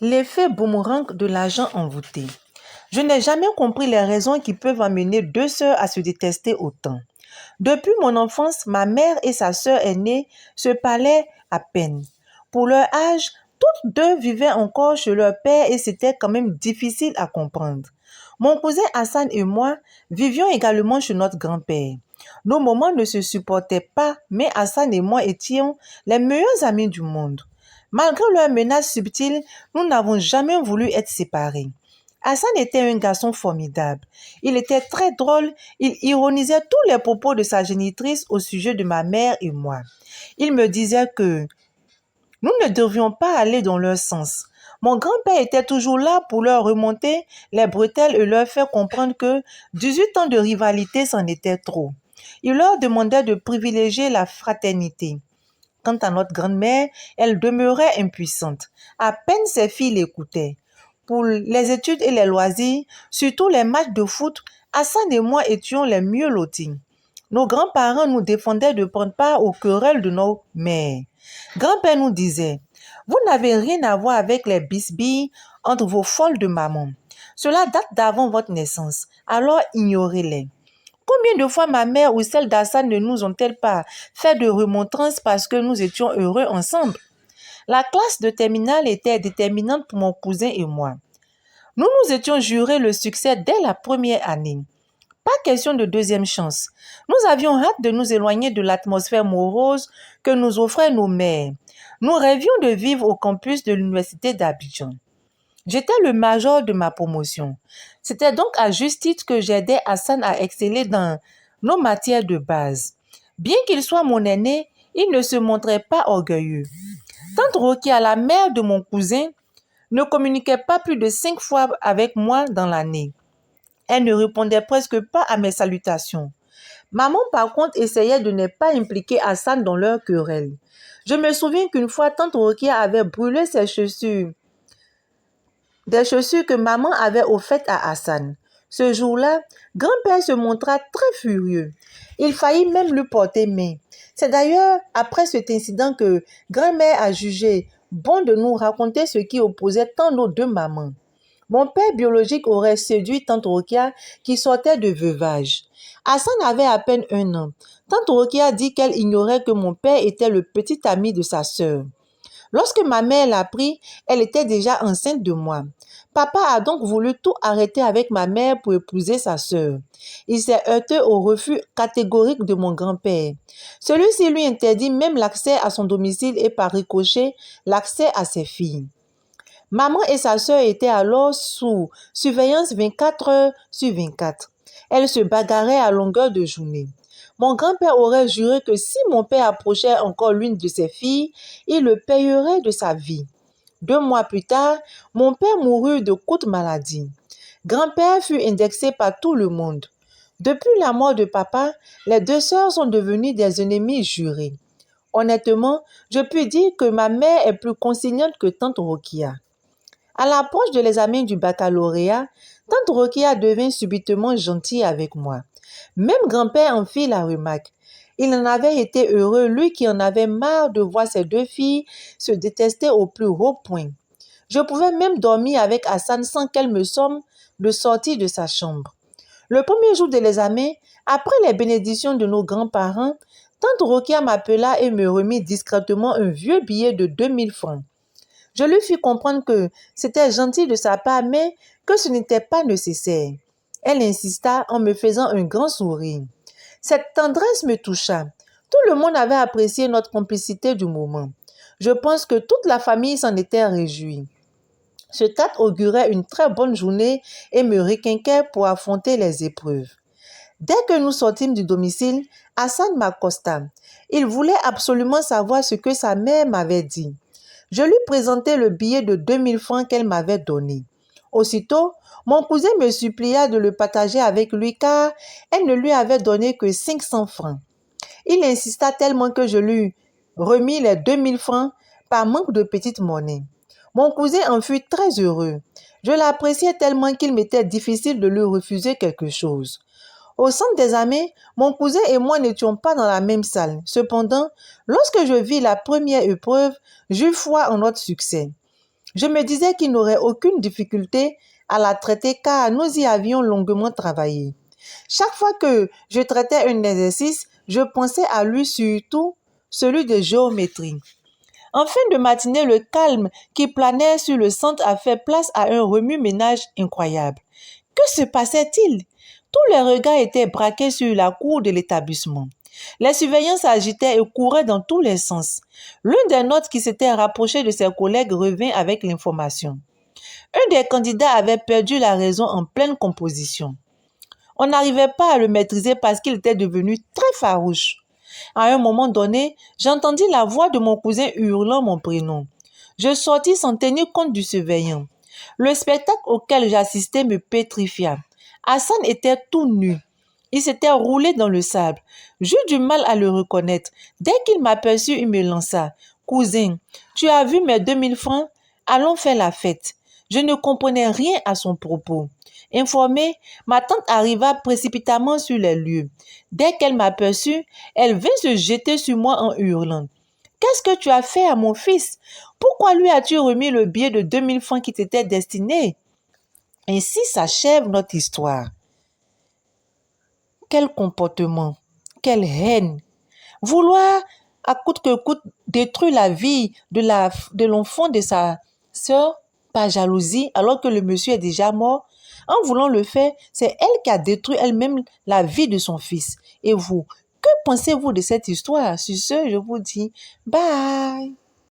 L'effet boomerang de l'argent envoûté. Je n'ai jamais compris les raisons qui peuvent amener deux sœurs à se détester autant. Depuis mon enfance, ma mère et sa sœur aînée se parlaient à peine. Pour leur âge, toutes deux vivaient encore chez leur père et c'était quand même difficile à comprendre. Mon cousin Hassan et moi vivions également chez notre grand-père. Nos mamans ne se supportaient pas, mais Hassan et moi étions les meilleurs amis du monde. Malgré leurs menaces subtiles, nous n'avons jamais voulu être séparés. Hassan était un garçon formidable. Il était très drôle, il ironisait tous les propos de sa génitrice au sujet de ma mère et moi. Il me disait que nous ne devions pas aller dans leur sens. Mon grand-père était toujours là pour leur remonter les bretelles et leur faire comprendre que 18 ans de rivalité, c'en était trop. Il leur demandait de privilégier la fraternité. Quant à notre grand-mère, elle demeurait impuissante. À peine ses filles l'écoutaient. Pour les études et les loisirs, surtout les matchs de foot, Hassan et moi étions les mieux lotis. Nos grands-parents nous défendaient de prendre part aux querelles de nos mères. Grand-père nous disait, vous n'avez rien à voir avec les bisbilles entre vos folles de maman. Cela date d'avant votre naissance, alors ignorez-les. Combien de fois ma mère ou celle d'Hassan ne nous ont-elles pas fait de remontrances parce que nous étions heureux ensemble? La classe de terminale était déterminante pour mon cousin et moi. Nous nous étions jurés le succès dès la première année. Pas question de deuxième chance. Nous avions hâte de nous éloigner de l'atmosphère morose que nous offraient nos mères. Nous rêvions de vivre au campus de l'université d'Abidjan. J'étais le major de ma promotion. C'était donc à juste titre que j'aidais Hassan à exceller dans nos matières de base. Bien qu'il soit mon aîné, il ne se montrait pas orgueilleux. Tante Rokia, la mère de mon cousin, ne communiquait pas plus de 5 fois avec moi dans l'année. Elle ne répondait presque pas à mes salutations. Maman, par contre, essayait de ne pas impliquer Hassan dans leur querelle. Je me souviens qu'une fois, tante Rokia avait brûlé ses chaussures. Des chaussures que maman avait offertes à Hassan. Ce jour-là, grand-père se montra très furieux. Il faillit même lui porter main. C'est d'ailleurs après cet incident que grand-mère a jugé bon de nous raconter ce qui opposait tant nos deux mamans. Mon père biologique aurait séduit tante Rokia qui sortait de veuvage. Hassan avait à peine 1 an. Tante Rokia dit qu'elle ignorait que mon père était le petit ami de sa sœur. Lorsque ma mère l'apprit, elle était déjà enceinte de moi. Papa a donc voulu tout arrêter avec ma mère pour épouser sa sœur. Il s'est heurté au refus catégorique de mon grand-père. Celui-ci lui interdit même l'accès à son domicile et par ricochet l'accès à ses filles. Maman et sa sœur étaient alors sous surveillance 24 heures sur 24. Elles se bagarraient à longueur de journée. Mon grand-père aurait juré que si mon père approchait encore l'une de ses filles, il le payerait de sa vie. 2 mois plus tard, mon père mourut de courte maladie. Grand-père fut indexé par tout le monde. Depuis la mort de papa, les deux sœurs sont devenues des ennemies jurées. Honnêtement, je puis dire que ma mère est plus consignante que tante Rokia. À l'approche de l'examen du baccalauréat, tante Rokia devint subitement gentille avec moi. Même grand-père en fit la remarque. Il en avait été heureux, lui qui en avait marre de voir ses 2 filles se détester au plus haut point. Je pouvais même dormir avec Hassan sans qu'elle me somme de sortir de sa chambre. Le premier jour de l'examen, après les bénédictions de nos grands-parents, tante Rokia m'appela et me remit discrètement un vieux billet de 2000 francs. Je lui fis comprendre que c'était gentil de sa part, mais que ce n'était pas nécessaire. Elle insista en me faisant un grand sourire. Cette tendresse me toucha. Tout le monde avait apprécié notre complicité du moment. Je pense que toute la famille s'en était réjouie. Ce 4 augurait une très bonne journée et me requinquait pour affronter les épreuves. Dès que nous sortîmes du domicile, Hassan m'accosta. Il voulait absolument savoir ce que sa mère m'avait dit. Je lui présentai le billet de 2000 francs qu'elle m'avait donné. Aussitôt, mon cousin me supplia de le partager avec lui car elle ne lui avait donné que 500 francs. Il insista tellement que je lui remis les 2000 francs par manque de petite monnaie. Mon cousin en fut très heureux. Je l'appréciais tellement qu'il m'était difficile de lui refuser quelque chose. Au centre d'examen, mon cousin et moi n'étions pas dans la même salle. Cependant, lorsque je vis la première épreuve, j'eus foi en notre succès. Je me disais qu'il n'aurait aucune difficulté à la traiter car nous y avions longuement travaillé. Chaque fois que je traitais un exercice, je pensais à lui, surtout celui de géométrie. En fin de matinée, le calme qui planait sur le centre a fait place à un remue-ménage incroyable. Que se passait-il? Tous les regards étaient braqués sur la cour de l'établissement. Les surveillants s'agitaient et couraient dans tous les sens. L'un des nôtres qui s'était rapproché de ses collègues revint avec l'information. Un des candidats avait perdu la raison en pleine composition. On n'arrivait pas à le maîtriser parce qu'il était devenu très farouche. À un moment donné, j'entendis la voix de mon cousin hurlant mon prénom. Je sortis sans tenir compte du surveillant. Le spectacle auquel j'assistais me pétrifia. Hassan était tout nu. Il s'était roulé dans le sable. J'eus du mal à le reconnaître. Dès qu'il m'aperçut, il me lança. « Cousin, tu as vu mes 2 000 francs? Allons faire la fête. » Je ne comprenais rien à son propos. Informée, ma tante arriva précipitamment sur les lieux. Dès qu'elle m'aperçut, elle vint se jeter sur moi en hurlant. « Qu'est-ce que tu as fait à mon fils? Pourquoi lui as-tu remis le billet de 2 000 francs qui t'était destiné? » Ainsi s'achève notre histoire. Quel comportement, quelle haine! Vouloir à coûte que coûte détruire la vie de l'enfant de sa sœur par jalousie alors que le monsieur est déjà mort. En voulant le faire, c'est elle qui a détruit elle-même la vie de son fils. Et vous, que pensez-vous de cette histoire? Sur ce, je vous dis bye.